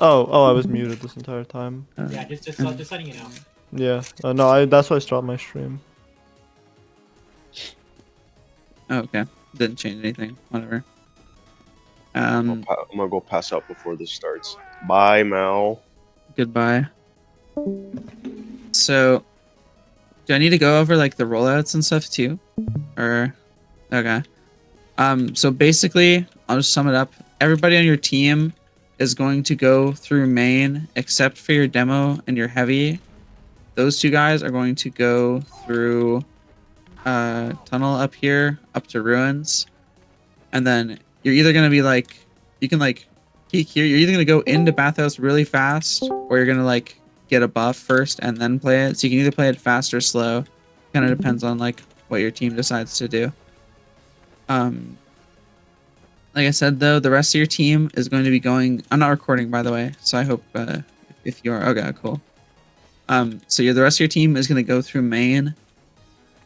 Oh, I was muted this entire time. Yeah, just letting you know. Yeah. No, that's why I stopped my stream. Oh, okay. Didn't change anything. Whatever. I'm gonna go pass out before this starts. Bye, Mal. Goodbye. So, do I need to go over like the rollouts and stuff too? Or, okay. So basically, I'll just sum it up. Everybody on your team is going to go through main, except for your demo and your heavy. Those two guys are going to go through tunnel up here, up to ruins. And then you're either going to be like, you can like peek here. You're either going to go into bathhouse really fast, or you're going to like get a buff first and then play it. So you can either play it fast or slow. Kind of depends on like what your team decides to do. Like I said, though, the rest of your team is going to be going. I'm not recording, by the way, so I hope if you are, okay, cool. So the rest of your team is going to go through main,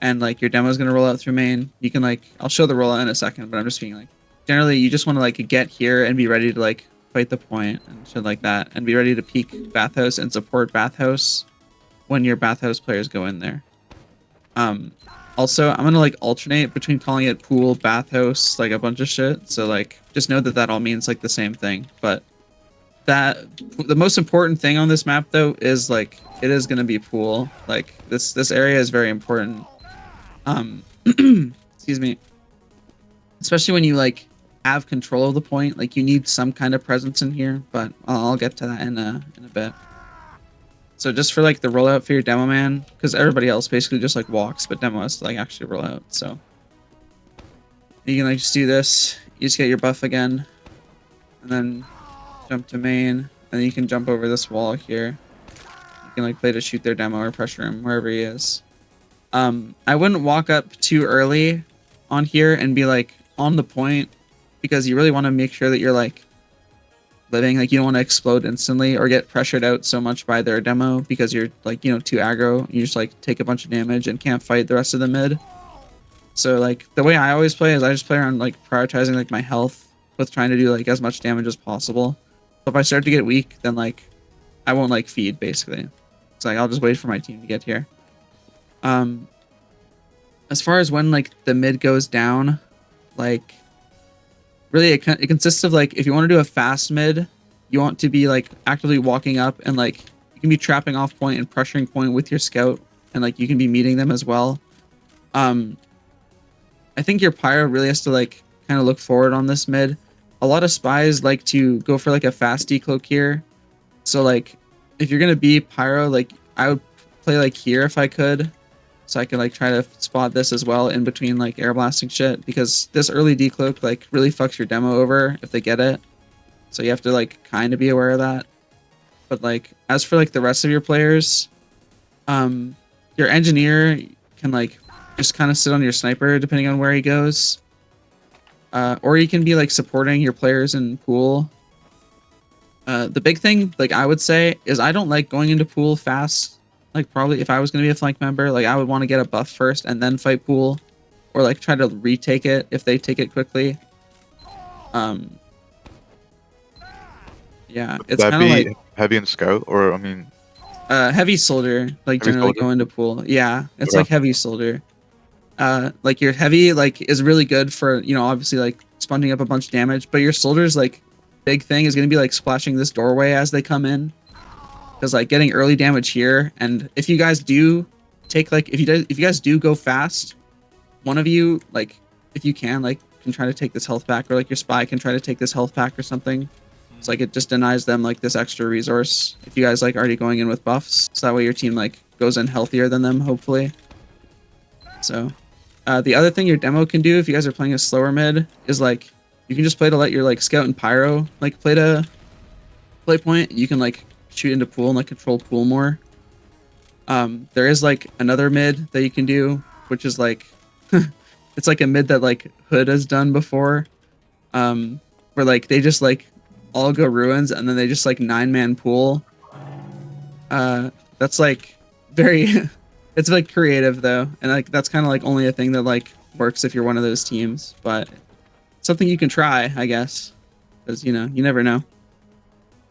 and like your demo is going to roll out through main. You can like, I'll show the rollout in a second, but I'm just being like, generally, you just want to like get here and be ready to like fight the point and shit like that, and be ready to peek bathhouse and support bathhouse when your bathhouse players go in there. Also, I'm gonna like alternate between calling it pool, bathhouse, like a bunch of shit. So like, just know that all means like the same thing. But the most important thing on this map though is like it is gonna be pool. Like this area is very important. Excuse me. Especially when you like have control of the point, like you need some kind of presence in here. But I'll get to that in a bit. So just for like the rollout for your demo man, because everybody else basically just like walks, but demo has to like actually roll out. So you can like just do this. You just get your buff again, and then jump to main, and then you can jump over this wall here. You can like play to shoot their demo or pressure him wherever he is. I wouldn't walk up too early on here and be like on the point, because you really want to make sure that you're like living. Like you don't want to explode instantly or get pressured out so much by their demo because you're like, you know, too aggro. You just like take a bunch of damage and can't fight the rest of the mid. So like the way I always play is I just play around like prioritizing like my health with trying to do like as much damage as possible. So if I start to get weak, then like I won't like feed basically. It's like I'll just wait for my team to get here. As far as when like the mid goes down, like really it consists of like, if you want to do a fast mid, you want to be like actively walking up and like you can be trapping off point and pressuring point with your scout, and like you can be meeting them as well. I think your pyro really has to like kind of look forward on this mid. A lot of spies like to go for like a fast decloak here. So like if you're gonna be pyro, like I would play like here if I could, so I can like try to spot this as well in between like air blasting shit, because this early decloak like really fucks your demo over if they get it. So you have to like kind of be aware of that. But like as for like the rest of your players, your engineer can like just kind of sit on your sniper depending on where he goes. Or you can be like supporting your players in pool. The big thing, like I would say, is I don't like going into pool fast. Like probably if I was going to be a flank member, like I would want to get a buff first and then fight pool, or like try to retake it if they take it quickly. Yeah, it's kind of like heavy and scout, or I mean, heavy soldier, like heavy generally soldier? go into pool. Yeah, it's Okay. like heavy soldier. Like your heavy like is really good for, you know, obviously like sponging up a bunch of damage, but your soldier's like big thing is going to be like splashing this doorway as they come in. Because like getting early damage here, and if you guys do take like if you guys do go fast, one of you like if you can try to take this health back, or like your spy can try to take this health back or something. It's like it just denies them like this extra resource if you guys like already going in with buffs, so that way your team like goes in healthier than them hopefully. So the other thing your demo can do if you guys are playing a slower mid is like you can just play to let your like scout and pyro like play point. You can like shoot into pool and like control pool more. There is like another mid that you can do, which is like it's like a mid that like Hood has done before, where like they just like all go ruins and then they just like 9-man pool. That's like very it's like creative though, and like that's kind of like only a thing that like works if you're one of those teams, but something you can try, I guess. because you never know.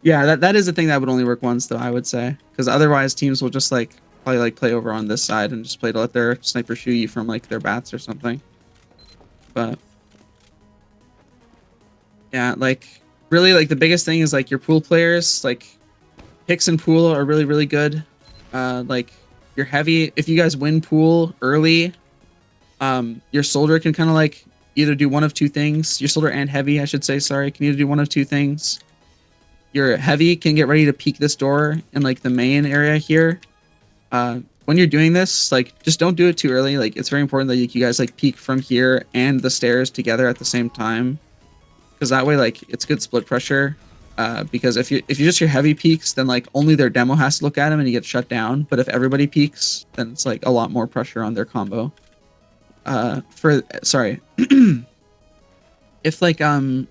Yeah, that is a thing that would only work once, though, I would say, because otherwise teams will just like probably like play over on this side and just play to let their sniper shoot you from like their bats or something. But yeah, like really like the biggest thing is like your pool players, like picks and pool are really really good. Like your heavy, if you guys win pool early, your soldier can kind of like either do one of two things. Your soldier and heavy, I should say, sorry, can either do one of two things. Your heavy can get ready to peek this door in like the main area here. When you're doing this, like just don't do it too early. Like it's very important that you guys like peek from here and the stairs together at the same time, because that way like it's good split pressure. Because if you just your heavy peaks, then like only their demo has to look at him and he gets shut down. But if everybody peeks, then it's like a lot more pressure on their combo. If like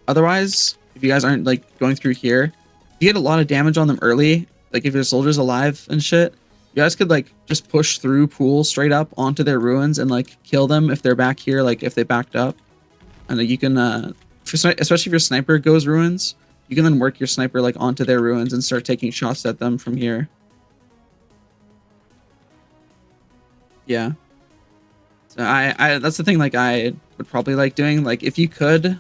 otherwise, if you guys aren't like going through here, you get a lot of damage on them early. Like if your soldier's alive and shit, you guys could like just push through pool straight up onto their ruins and like kill them if they're back here, like if they backed up. And you can especially if your sniper goes ruins, you can then work your sniper like onto their ruins and start taking shots at them from here. Yeah. So I that's the thing like I would probably like doing. Like if you could,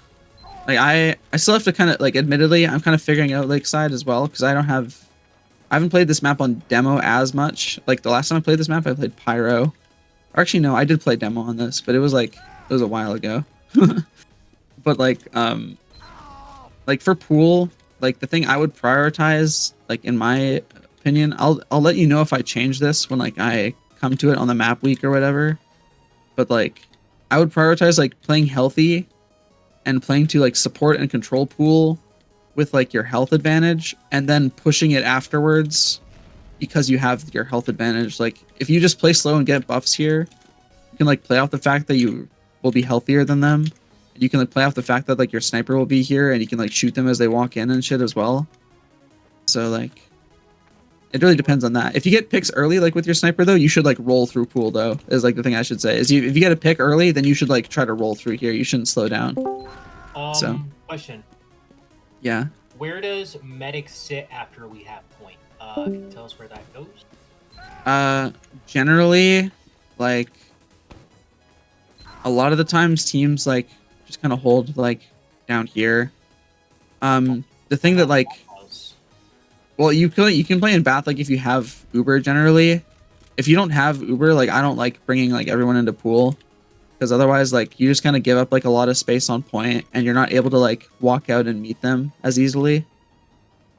like I still have to kind of like, admittedly I'm kind of figuring out Lakeside as well, because I haven't played this map on demo as much. Like the last time I played this map I played Pyro. Or actually no, I did play demo on this, but it was a while ago. But like for pool, like the thing I would prioritize, like in my opinion, I'll let you know if I change this when like I come to it on the map week or whatever. But like I would prioritize like playing healthy and playing to like support and control pool with like your health advantage, and then pushing it afterwards because you have your health advantage. Like if you just play slow and get buffs here, you can like play off the fact that you will be healthier than them. You can like play off the fact that like your sniper will be here and you can like shoot them as they walk in and shit as well. So like it really depends on that. If you get picks early, like with your sniper though, you should like roll through pool though, is like the thing I should say. Is if you get a pick early, then you should like try to roll through here. You shouldn't slow down. So Question. Yeah. Where does medic sit after we have point? Can you tell us where that goes? Generally, like a lot of the times teams like just kind of hold like down here. The thing that like, well, you can play in bath like if you have Uber generally. If you don't have Uber, like I don't like bringing like everyone into pool, because otherwise like you just kind of give up like a lot of space on point and you're not able to like walk out and meet them as easily.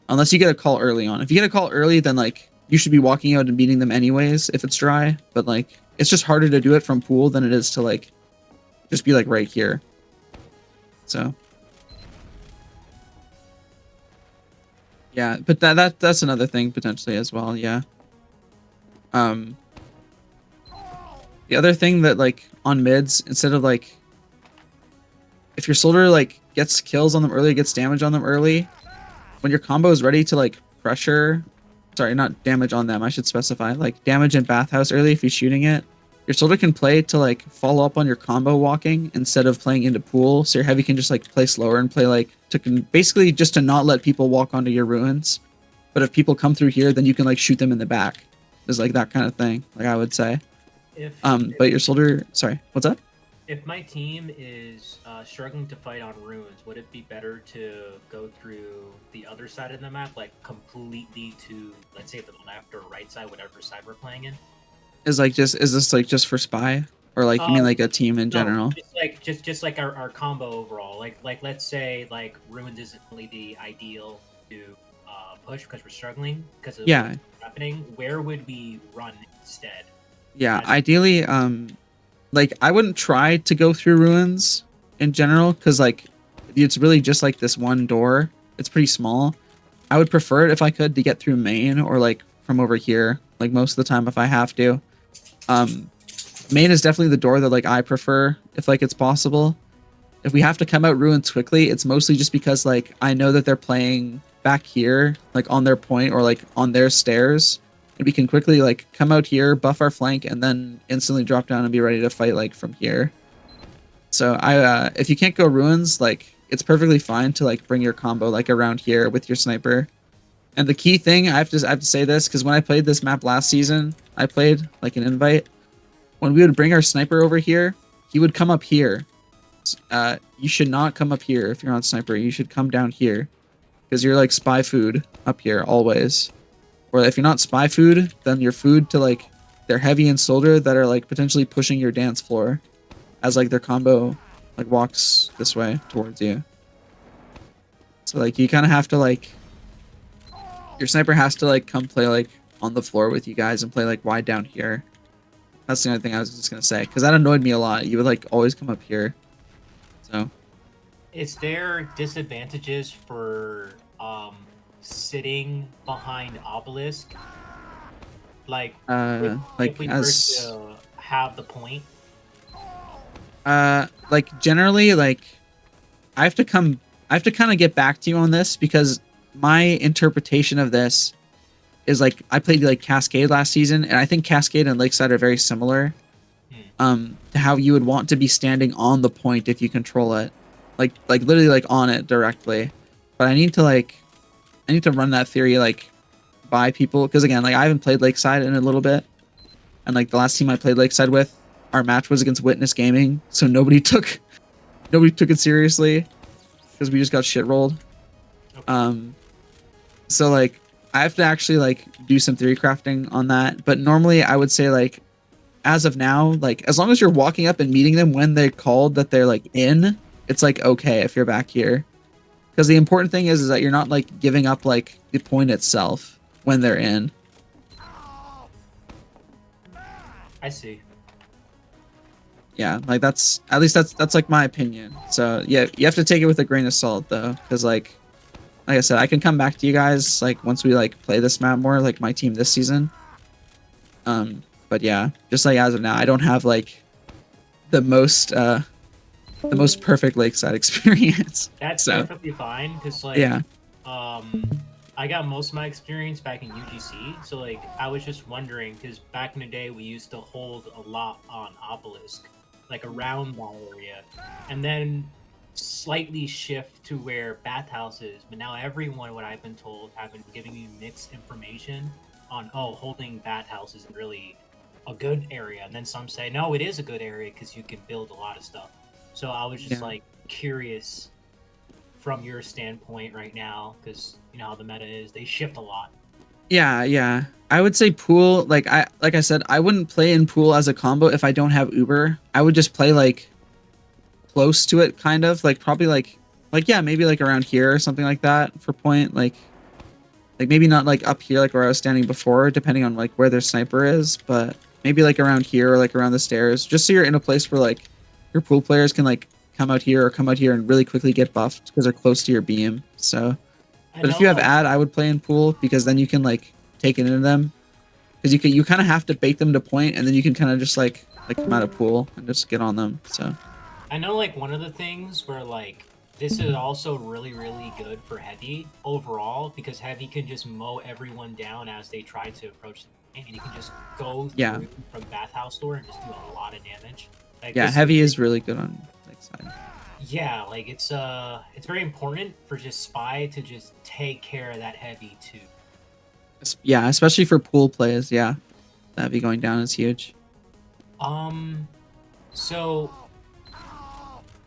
Unless you get a call early on. If you get a call early, then like you should be walking out and meeting them anyways if it's dry. But like it's just harder to do it from pool than it is to like just be like right here. So yeah, but that's another thing potentially as well. Yeah. The other thing that like on mids, instead of like if your soldier like gets kills on them early, gets damage on them early, when your combo is ready to like pressure, sorry, not damage on them, I should specify, like damage in bathhouse early if he's shooting it, your soldier can play to like follow up on your combo walking instead of playing into pool. So your heavy can just like play slower and play like basically just to not let people walk onto your ruins. But if people come through here, then you can like shoot them in the back. There's like that kind of thing, like I would say. But your soldier, sorry, what's up? If my team is struggling to fight on ruins, would it be better to go through the other side of the map, like completely to, let's say, the left or right side, whatever side we're playing in? Is this like just for spy, or like you mean like a team in general? Just like our combo overall. Like let's say like ruins isn't really the ideal to push because we're struggling because of what's happening. Where would we run instead? Yeah, ideally, like I wouldn't try to go through ruins in general because like it's really just like this one door. It's pretty small. I would prefer it if I could to get through main or like from over here, like most of the time if I have to. Main is definitely the door that like I prefer if like it's possible. If we have to come out ruins quickly, it's mostly just because like I know that they're playing back here, like on their point or like on their stairs, and we can quickly like come out here, buff our flank, and then instantly drop down and be ready to fight like from here. So if you can't go ruins, like it's perfectly fine to like bring your combo like around here with your sniper. And the key thing, I have to say this because when I played this map last season, I played like an invite. When we would bring our sniper over here, he would come up here. You should not come up here if you're on sniper. You should come down here because you're like spy food up here always. Or if you're not spy food, then you're food to like their heavy and soldier that are like potentially pushing your dance floor as like their combo like walks this way towards you. So like you kind of have to like your sniper has to like come play like on the floor with you guys and play like wide down here. That's the only thing I was just gonna say because that annoyed me a lot. You would like always come up here. So Is there disadvantages for sitting behind obelisk? Like if we were to have the point. like generally like I have to kind of get back to you on this because my interpretation of this is like I played like Cascade last season and I think Cascade and Lakeside are very similar to how you would want to be standing on the point if you control it like literally like on it directly. But I need to run that theory like by people because again like I haven't played Lakeside in a little bit and like the last team I played Lakeside with, our match was against Witness Gaming, so nobody took it seriously because we just got shit rolled. So like I have to actually like do some theory crafting on that, but normally I would say like as of now, like as long as you're walking up and meeting them when they're called that they're like in, it's like okay if you're back here. Because the important thing is that you're not like giving up like the point itself when they're in. I see. Yeah, like that's at least that's like my opinion. So yeah, you have to take it with a grain of salt though, because like I said, I can come back to you guys like once we like play this map more, like my team this season. But yeah, just like as of now, I don't have like the most perfect Lakeside experience. That's so perfectly fine because like yeah, I got most of my experience back in UGC, so like I was just wondering because back in the day we used to hold a lot on obelisk, like around that area, and then slightly shift to where bathhouse is. But now everyone, what I've been told, have been giving me mixed information on holding bathhouse isn't really a good area, and then some say no, it is a good area because you can build a lot of stuff. So I was just like curious from your standpoint right now because you know how the meta is, they shift a lot. yeah. I would say pool. Like I said, I wouldn't play in pool as a combo if I don't have Uber. I would just play like close to it, kind of like probably like yeah, maybe like around here or something like that for point. Like maybe not like up here like where I was standing before, depending on like where their sniper is, but maybe like around here or like around the stairs, just so you're in a place where like your pool players can like come out here and really quickly get buffed because they're close to your beam. So, but if you have ad, I would play in pool because then you can like take it into them because you kind of have to bait them to point and then you can kind of just like come out of pool and just get on them. So I know like one of the things where like this is also really good for heavy overall because heavy can just mow everyone down as they try to approach the point, and you can just go through from bathhouse door and just do a lot of damage. Like, yeah, heavy is really good on Lakeside. Yeah, like it's very important for just spy to just take care of that heavy too. Yeah, especially for pool plays. Yeah, that heavy going down is huge. So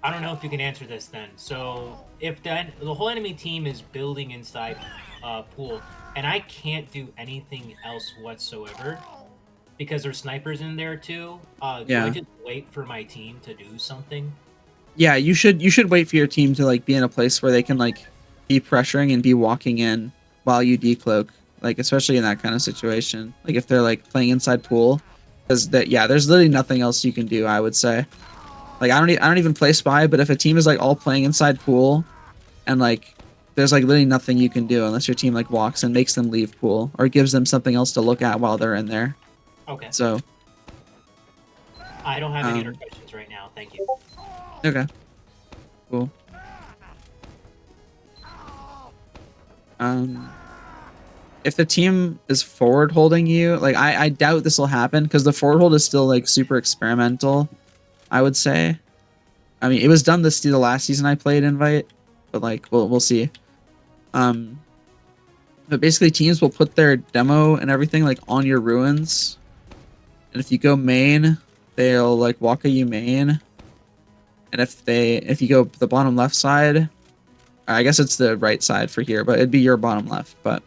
I don't know if you can answer this then. So if the whole enemy team is building inside pool and I can't do anything else whatsoever because there's snipers in there too, do I just wait for my team to do something? Yeah, you should wait for your team to like be in a place where they can like be pressuring and be walking in while you decloak, like especially in that kind of situation. Like if they're like playing inside pool, because there's literally nothing else you can do. I would say, like I don't even play spy, but if a team is like all playing inside pool, and like there's like literally nothing you can do unless your team like walks and makes them leave pool or gives them something else to look at while they're in there. Okay. So I don't have any other questions right now. Thank you. Okay. Cool. If the team is forward holding you, like I doubt this will happen because the forward hold is still like super experimental, I would say. I mean, it was done the last season I played Invite, but like we'll see. But basically teams will put their demo and everything like on your ruins. And if you go main, they'll like walk you main. And if you go the bottom left side, I guess it's the right side for here, but it'd be your bottom left. But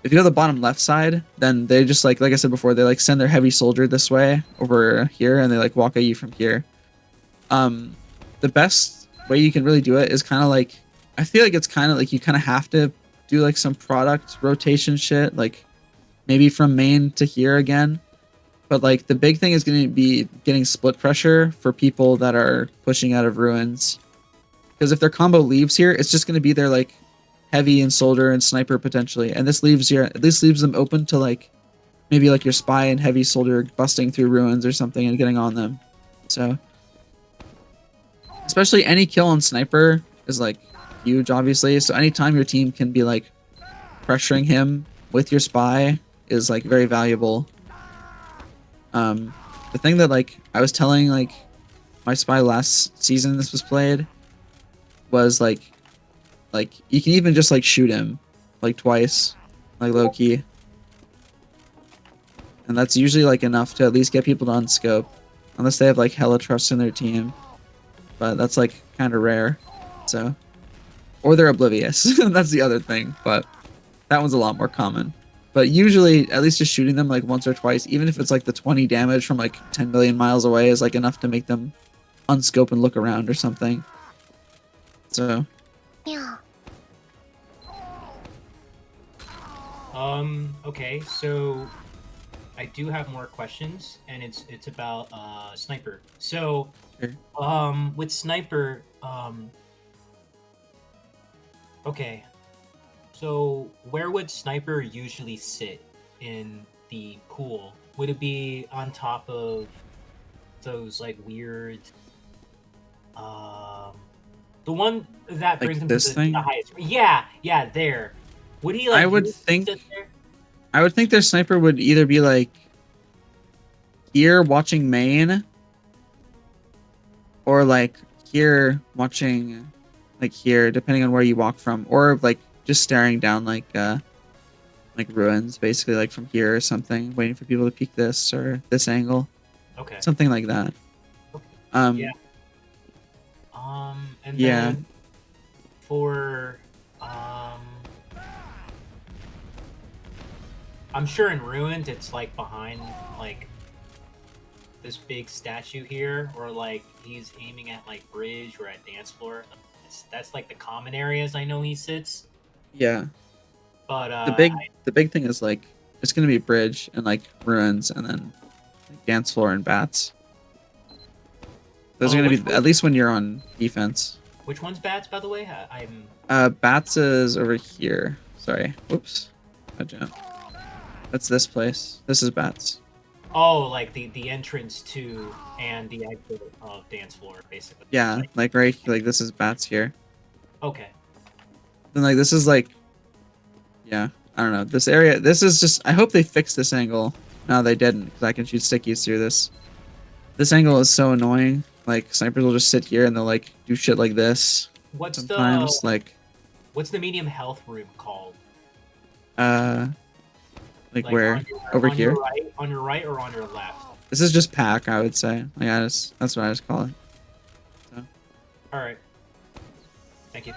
if you go the bottom left side, then they just like I said before, they like send their heavy soldier this way over here, and they like walk at you from here. The best way you can really do it is kind of like, I feel like it's kind of like you kind of have to do like some product rotation shit, like maybe from main to here again. But like the big thing is going to be getting split pressure for people that are pushing out of ruins. Because if their combo leaves here, it's just going to be their like heavy and soldier and sniper potentially. And this leaves them open to like maybe like your spy and heavy soldier busting through ruins or something and getting on them. So especially any kill on sniper is like huge, obviously. So anytime your team can be like pressuring him with your spy is like very valuable. The thing that like I was telling like my spy last season this was played was like you can even just like shoot him like twice, like low key, and that's usually like enough to at least get people to unscope, unless they have like hella trust in their team, but that's like kind of rare. So, or they're oblivious. That's the other thing, but that one's a lot more common. But usually, at least just shooting them like once or twice, even if it's like the 20 damage from like 10 million miles away, is like enough to make them unscope and look around or something. So. Yeah. Okay, so I do have more questions, and it's about sniper. So, Sure. with sniper, okay. So, where would sniper usually sit in the pool? Would it be on top of those like weird, the one that Like brings him this to thing? the highest? Yeah, yeah, there. Would he like? I would usually think sit there? I would think their sniper would either be like here watching main, or like here watching like here, depending on where you walk from, or like just staring down like ruins, basically like from here or something, waiting for people to peek this or this angle, Okay. something like that. Yeah. And Yeah. then for I'm sure in ruins it's like behind like this big statue here, or like he's aiming at like bridge or at dance floor. That's like the common areas I know he sits. Yeah. But The big thing is like it's gonna be bridge and like ruins and then like, dance floor and bats. Those are gonna be at least when you're on defense. which one's bats, by the way? I'm Bats is over here. Sorry. Whoops. I jumped. That's this place. This is bats. oh, like the entrance to and the exit of dance floor, basically. Yeah, like right, like this is bats here. Okay. Then like this is like, yeah, I don't know. This area, this is just. I hope they fix this angle. No, they didn't, because I can shoot stickies through this. This angle is so annoying. Like snipers will just sit here and they'll like do shit like this. What's Sometimes like what's the medium health room called? like where on over on here. on your right or on your left? This is just pack, I would say. Like that's what I just call it. So. All right. Thank you.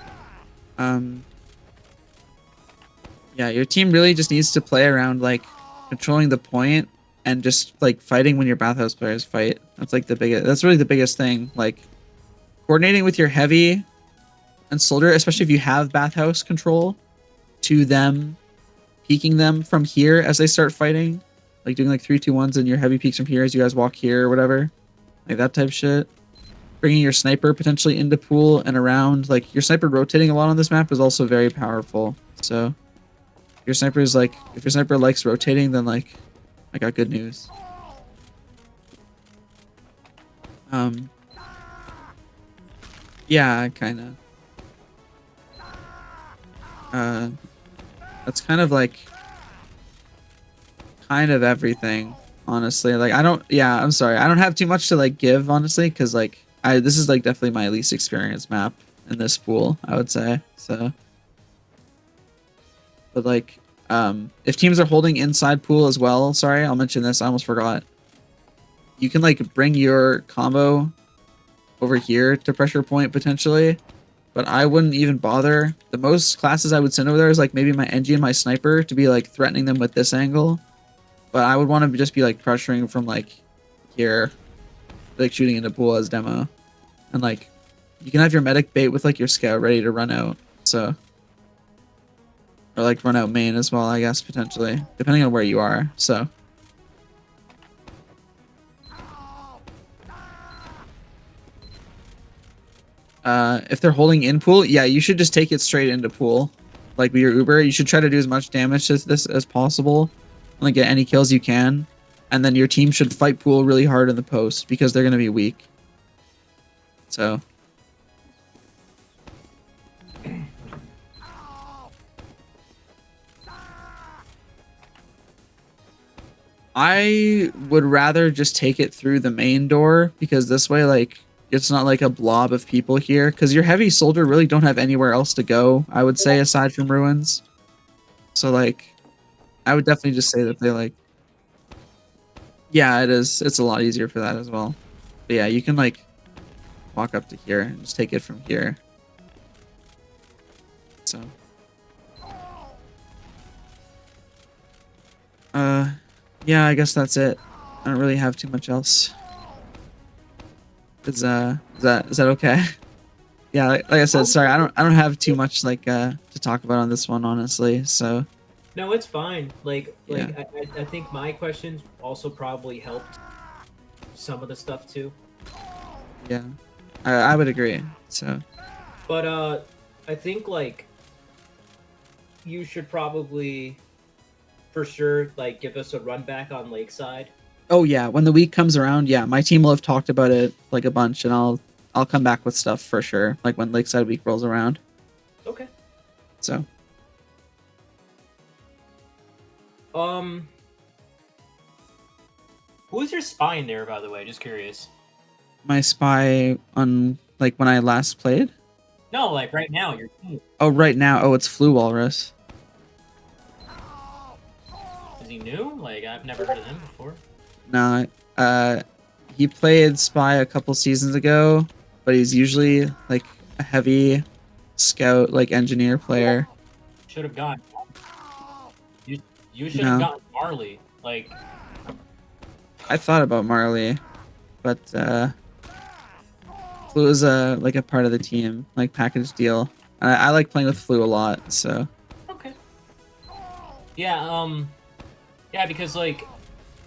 Yeah, your team really just needs to play around like controlling the point and just like fighting when your bathhouse players fight. That's like the biggest. That's really the biggest thing. Like coordinating with your heavy and soldier, especially if you have bathhouse control, to them, peeking them from here as they start fighting, like doing like 3-2-1s and your heavy peaks from here as you guys walk here or whatever, like that type shit. Bringing your sniper potentially into pool and around, like your sniper rotating a lot on this map is also very powerful. So your sniper is like, if your sniper likes rotating, then like I got good news. Yeah, kind of. That's kind of like everything, honestly. Like I don't, yeah, I'm sorry, I don't have too much to like give, honestly, because like this is like definitely my least experienced map in this pool, I would say. So, but like, if teams are holding inside pool as well, sorry, I'll mention this. I almost forgot. You can like bring your combo over here to pressure point potentially, but I wouldn't even bother. The most classes I would send over there is like maybe my NG and my sniper to be like threatening them with this angle, but I would want to just be like pressuring from like here, like shooting into pool as demo, and like you can have your medic bait with like your scout ready to run out, so or like run out main as well, I guess potentially depending on where you are. So. If they're holding in pool, yeah, you should just take it straight into pool. Like with your Uber, you should try to do as much damage to this as possible. And like get any kills you can. And then your team should fight pool really hard in the post because they're going to be weak. So. I would rather just take it through the main door because this way, like, it's not like a blob of people here. Because your heavy soldier really don't have anywhere else to go, I would say, aside from ruins. So, like, I would definitely just say that they, like... Yeah, it is. It's a lot easier for that as well. But yeah, you can, like, walk up to here and just take it from here. So... yeah, I guess that's it. I don't really have too much else. Is that okay? Yeah, like I said, sorry, I don't have too much like to talk about on this one, honestly. So No, it's fine. Like Yeah. I think my questions also probably helped some of the stuff too. yeah, I would agree. So But I think like you should probably for sure like give us a run back on Lakeside. oh yeah, when the week comes around, yeah, my team will have talked about it like a bunch, and I'll come back with stuff for sure. Like when Lakeside week rolls around. Okay. So Who's your spy in there, by the way? Just curious. my spy on like when I last played. No, like right now, your team. Oh, right now, oh, it's Flu Walrus. Is he new? Like I've never heard of him before. No, he played spy a couple seasons ago, but he's usually like a heavy scout, like engineer player. Should have gotten. You should No. have gotten Marley. Like I thought about Marley, but Flu is like a part of the team, like package deal. I like playing with Flu a lot, so okay. Yeah. Yeah, because like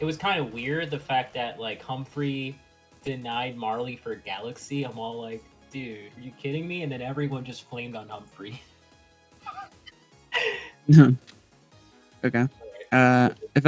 it was kind of weird the fact that like Humphrey denied Marley for Galaxy. I'm all like, dude, are you kidding me? And then everyone just flamed on Humphrey. okay. If